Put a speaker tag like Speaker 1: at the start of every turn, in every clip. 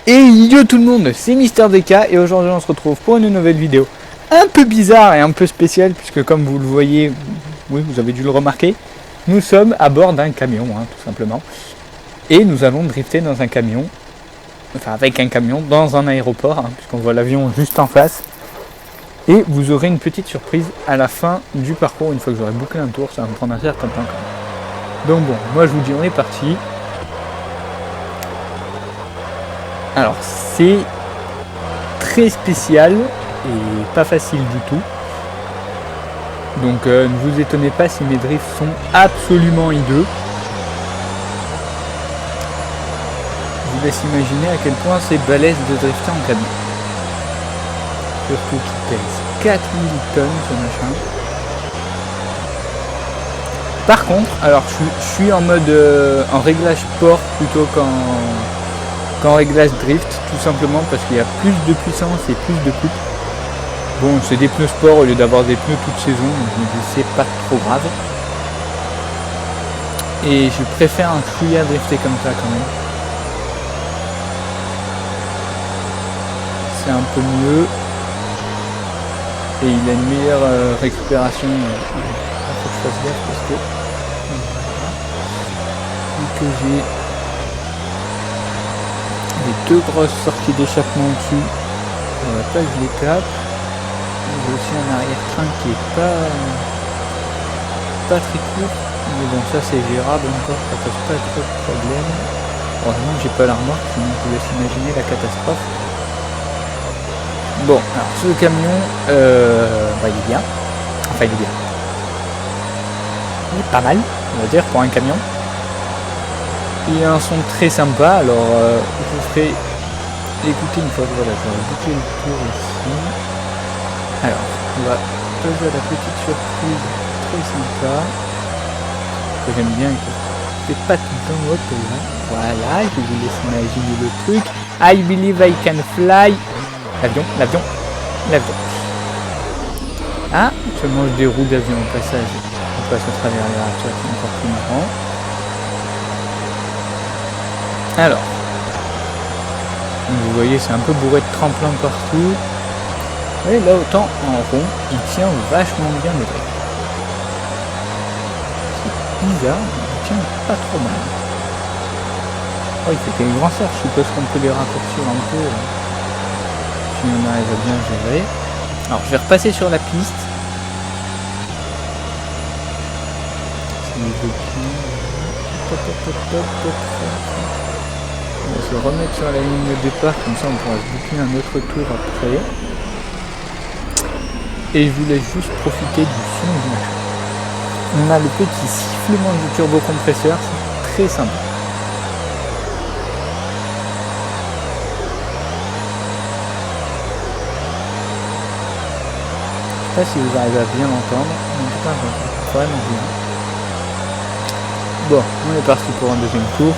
Speaker 1: Et yo tout le monde, c'est MrDK et aujourd'hui on se retrouve pour une nouvelle vidéo un peu bizarre et un peu spéciale puisque comme vous le voyez, oui vous avez dû le remarquer, nous sommes à bord d'un camion tout simplement et nous allons drifter dans un camion, enfin avec un camion dans un aéroport puisqu'on voit l'avion juste en face et vous aurez une petite surprise à la fin du parcours une fois que j'aurai bouclé un tour, ça va me prendre un certain temps quand même. Donc bon, moi je vous dis on est parti. Alors c'est très spécial et pas facile du tout. Donc ne vous étonnez pas si mes drifts sont absolument hideux. Je vous laisse imaginer à quel point c'est balèze de drifter en camion. Surtout qu'il pèse 4000 tonnes ce machin. Par contre, alors je suis en mode en réglage sport plutôt qu'en réglage drift, tout simplement parce qu'il y a plus de puissance et plus de coupe. Bon, c'est des pneus sport au lieu d'avoir des pneus toute saison, donc je me dis c'est pas trop grave. Et je préfère un chouïa drifter comme ça quand même. C'est un peu mieux. Et il a une meilleure récupération. Il faut que je fasse gaffe parce que vu que j'ai deux grosses sorties d'échappement au-dessus, on va pas que je les tape. J'ai aussi un arrière-train qui est pas très court, mais bon ça c'est gérable encore, ça pose pas trop de problème. Heureusement que j'ai pas la remorque, sinon je vous laisse imaginer la catastrophe. Bon, alors ce camion, il est bien, enfin il est bien. Il est pas mal, on va dire, pour un camion. Il a un son très sympa, alors je vous ferai écouter une fois que voilà, je vais boucler le tour ici. Alors, on va passer à la petite surprise très sympa, que j'aime bien et que je fais pas tout le temps hop là. Voilà, je vous laisse imaginer le truc. I believe I can fly. L'avion. Ah, je mange des roues d'avion au passage. On passe au travers là, c'est encore plus marrant. Alors, vous voyez, c'est un peu bourré de tremplin partout. Et là, autant en rond, il tient vachement bien le truc. C'est bizarre, mais il tient pas trop mal. Oh, il fait des grands cerfs, je suppose qu'on peut les raccourcir un peu. Si on arrive à bien gérer. Alors, je vais repasser sur la piste. On va se remettre sur la ligne de départ, comme ça on pourra se boucler un autre tour après. Et je vous laisse juste profiter du son du machin. On a le petit sifflement du turbocompresseur, c'est très sympa. Je sais pas si vous arrivez à bien l'entendre, mais en tout cas j'entends vraiment bien. Bon, on est parti pour un deuxième tour.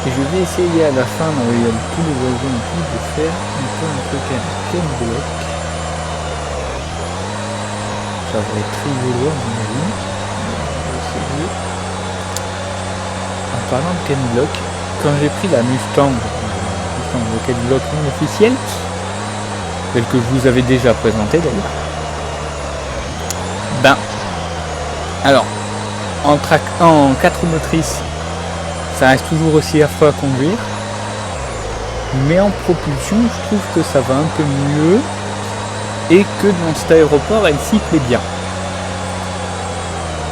Speaker 1: Et je vais essayer à la fin, dans il y a tous les oiseaux et tout, de faire un peu un truc à Ken Block. Ça va être très rigolo à mon avis. On va essayer. En parlant de Ken Block, quand j'ai pris la Mustang de Ken Block non officielle, celle que je vous avais déjà présentée d'ailleurs, alors, en 4 motrices, ça reste toujours aussi affreux à conduire, mais en propulsion, je trouve que ça va un peu mieux et que dans cet aéroport, elle s'y plaît bien.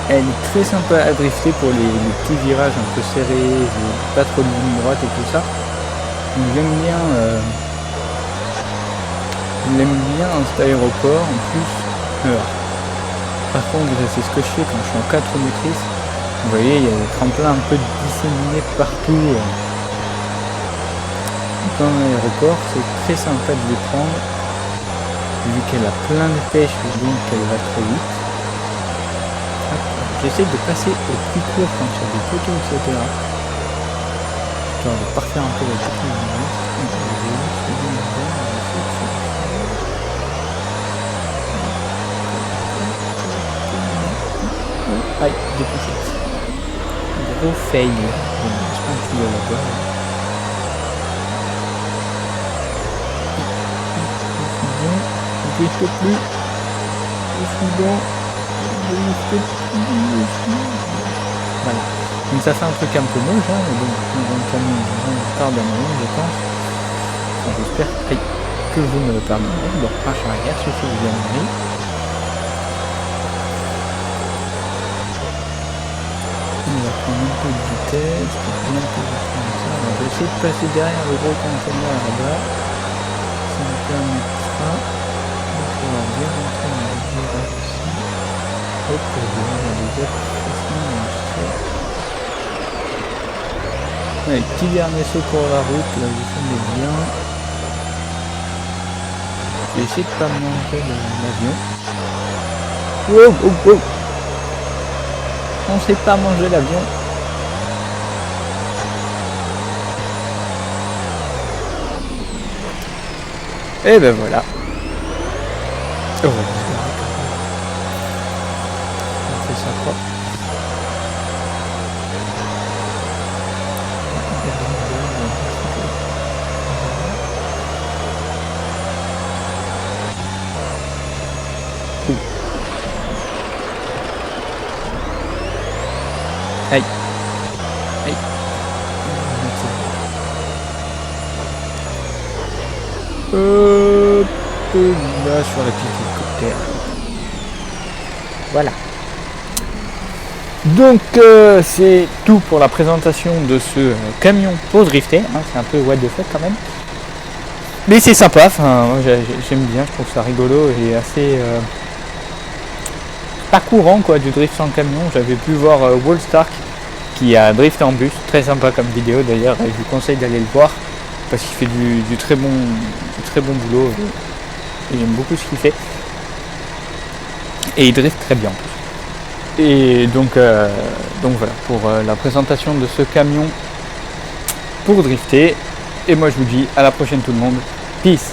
Speaker 1: Elle est très sympa à drifter pour les petits virages un peu serrés, pas trop de ligne droite et tout ça. Donc j'aime bien dans cet aéroport. En plus, par contre, c'est ce que je fais quand je suis en 4 motrices. Vous voyez, il y a des tremplins un peu disséminés partout dans l'aéroport. C'est très sympa de les prendre, vu qu'elle a plein de pêche, donc elle va très vite. J'essaie de passer au plus court quand il y a des poteaux, etc. Histoire de parfaire un peu la technique. Aïe, des poucettes. Gros fail. Bon, je pense que il y a là-bas. Je suis plus. Je suis bon. Voilà. Donc ça fait un truc un peu moche, hein, mais bon, dans le camion, on part d'un moment, je pense. Enfin, j'espère que vous ne le perdrez. Donc marche arrière, suffit de bien aller. On va prendre un peu de vitesse, on va essayer de passer derrière le gros conteneur là-bas. Ça nous permettra de pouvoir bien rentrer dans le virage ici. Hop, on a des applications. Ouais, petit dernier saut pour la route, là vous filmez bien. Je vais essayer de pas manger l'avion. Wow, wow, wow. On sait pas manger l'avion. Et ben voilà. Oh, c'est sympa. Aïe. Aïe. Là sur la piste d'hélicoptère. Voilà. Donc c'est tout pour la présentation de ce camion pour drifter. Hein, c'est un peu what the fuck quand même. Mais c'est sympa, enfin moi j'aime bien, je trouve ça rigolo et assez pas courant quoi du drift sans camion. J'avais pu voir Wall Stark qui a drifté en bus, très sympa comme vidéo d'ailleurs, et je vous conseille d'aller le voir parce qu'il fait du très bon boulot et j'aime beaucoup ce qu'il fait et il drift très bien en plus. Et donc voilà pour la présentation de ce camion pour drifter, et moi je vous dis à la prochaine tout le monde, peace.